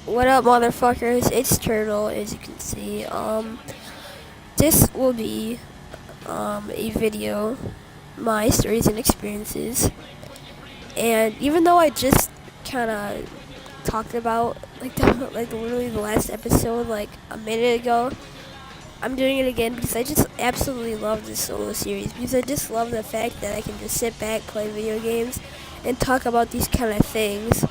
What up, motherfuckers? It's Turtle, as you can see. This will be a video, my stories and experiences. And even though I just kind of talked about like literally the last episode like a minute ago, I'm doing it again because I just absolutely love this solo series. Because I just love the fact that I can just sit back, play video games, and talk about these kind of things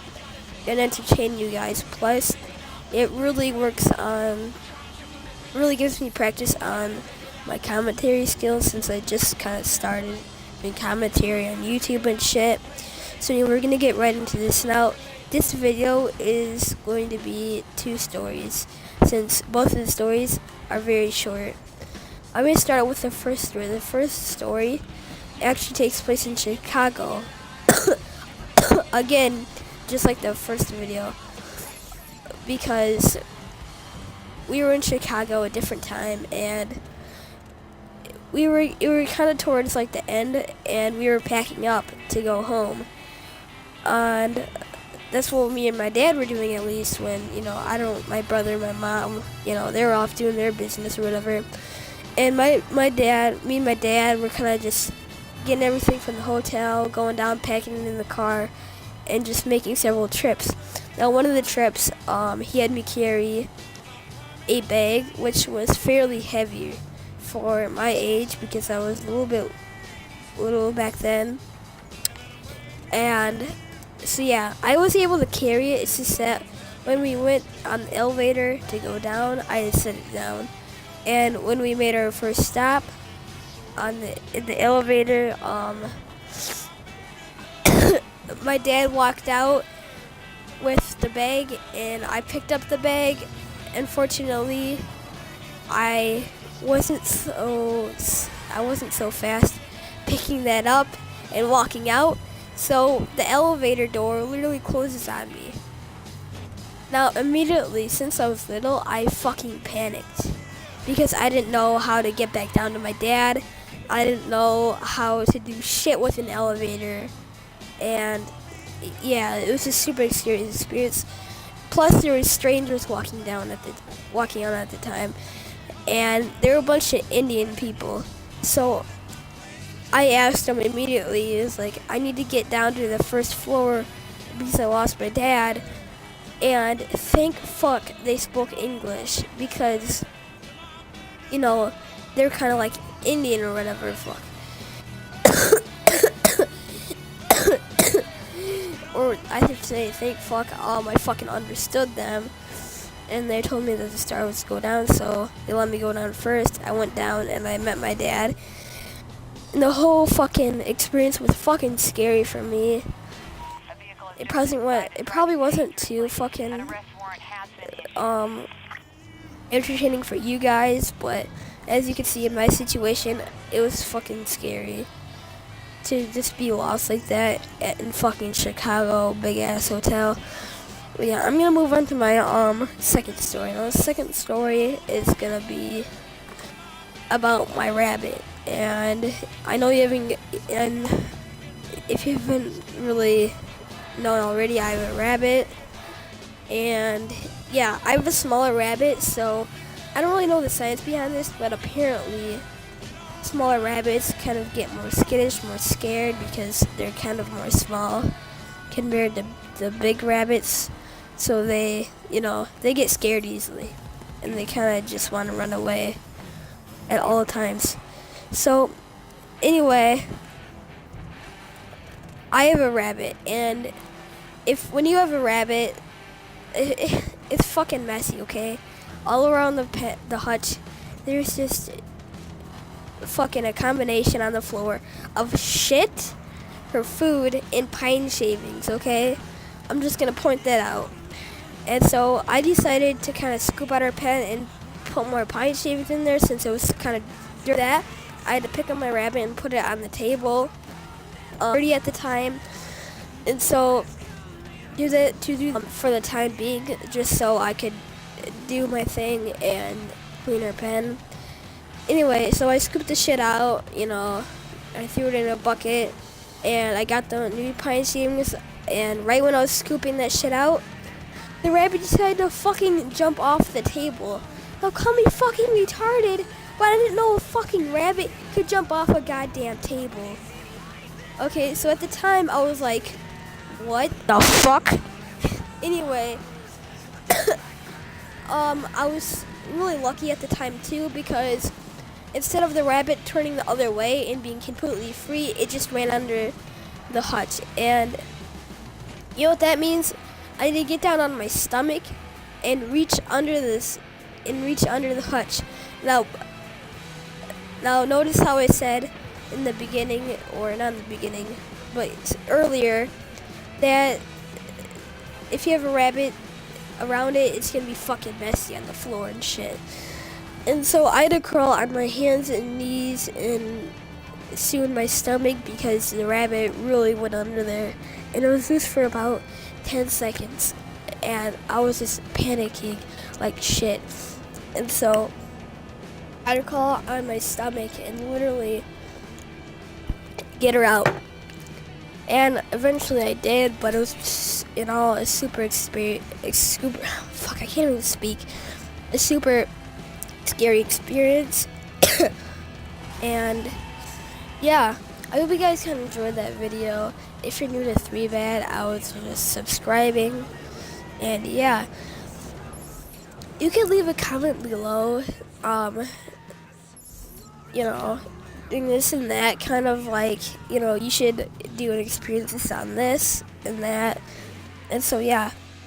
and entertain you guys. Plus, it really gives me practice on my commentary skills since I just kind of started doing commentary on YouTube and shit. So anyway, we're gonna get right into this now. This video is going to be two stories since both of the stories are very short. I'm gonna start with the first story. The first story actually takes place in Chicago. Again, just like the first video, because we were in Chicago a different time, and we were kind of towards like the end, and we were packing up to go home, and that's what me and my dad were doing, at least when my brother, my mom, they were off doing their business or whatever, and me and my dad were kind of just getting everything from the hotel, going down, packing it in the car, and just making several trips. Now, one of the trips, he had me carry a bag which was fairly heavy for my age because I was a little back then. And so yeah, I was able to carry it. It's just that when we went on the elevator to go down, I had set it down. And when we made our first stop in the elevator, my dad walked out with the bag, and I picked up the bag. Unfortunately, I wasn't so fast picking that up and walking out, so the elevator door literally closes on me. Now, immediately, since I was little, I fucking panicked because I didn't know how to get back down to my dad. I didn't know how to do shit with an elevator, and yeah, it was a super scary experience. Plus, there were strangers walking out at the time, and there were a bunch of Indian people. So I asked them immediately, "Is like, I need to get down to the first floor because I lost my dad." And thank fuck they spoke English because they're kind of like Indian or whatever. Fuck. Or I should say, thank fuck, I fucking understood them, and they told me that the star was to go down, so they let me go down first. I went down, and I met my dad, and the whole fucking experience was fucking scary for me. It probably wasn't too fucking entertaining for you guys, but as you can see in my situation, it was fucking scary to just be lost like that in fucking Chicago, big ass hotel. But yeah, I'm gonna move on to my second story. Now, the second story is gonna be about my rabbit, and I know and if you haven't really known already, I have a rabbit, and yeah, I have a smaller rabbit, so I don't really know the science behind this, but apparently smaller rabbits kind of get more skittish, more scared because they're kind of more small compared to the big rabbits. So they get scared easily, and they kind of just want to run away at all times. So anyway, I have a rabbit, and when you have a rabbit, it's fucking messy, okay? All around the hutch, there's just fucking a combination on the floor of shit, her food, and pine shavings, okay? I'm just gonna point that out. And so I decided to kind of scoop out our pen and put more pine shavings in there since it was kind of dirty. That I had to pick up my rabbit and put it on the table, dirty at the time, and so do for the time being, just so I could do my thing and clean her pen. Anyway, so I scooped the shit out, I threw it in a bucket, and I got the new pine shavings, and right when I was scooping that shit out, the rabbit decided to fucking jump off the table. Now call me fucking retarded, but I didn't know a fucking rabbit could jump off a goddamn table. Okay, so at the time I was like, what the fuck? Anyway, I was really lucky at the time too, because instead of the rabbit turning the other way and being completely free, it just ran under the hutch. And you know what that means? I need to get down on my stomach and reach under the hutch. Now notice how I said in the beginning, or not in the beginning, but earlier, that if you have a rabbit around it, it's gonna be fucking messy on the floor and shit. And so I had to crawl on my hands and knees and soon my stomach, because the rabbit really went under there. And it was just for about 10 seconds. And I was just panicking like shit. And so I had to crawl on my stomach and literally get her out. And eventually I did, but it was just, a super fuck, I can't even speak. A super scary experience. And yeah, I hope you guys kind of enjoyed that video. If you're new to 3Bad, I was just subscribing. And yeah, you can leave a comment below, doing this and that, kind of like, you should do an experience on this and that. And so yeah.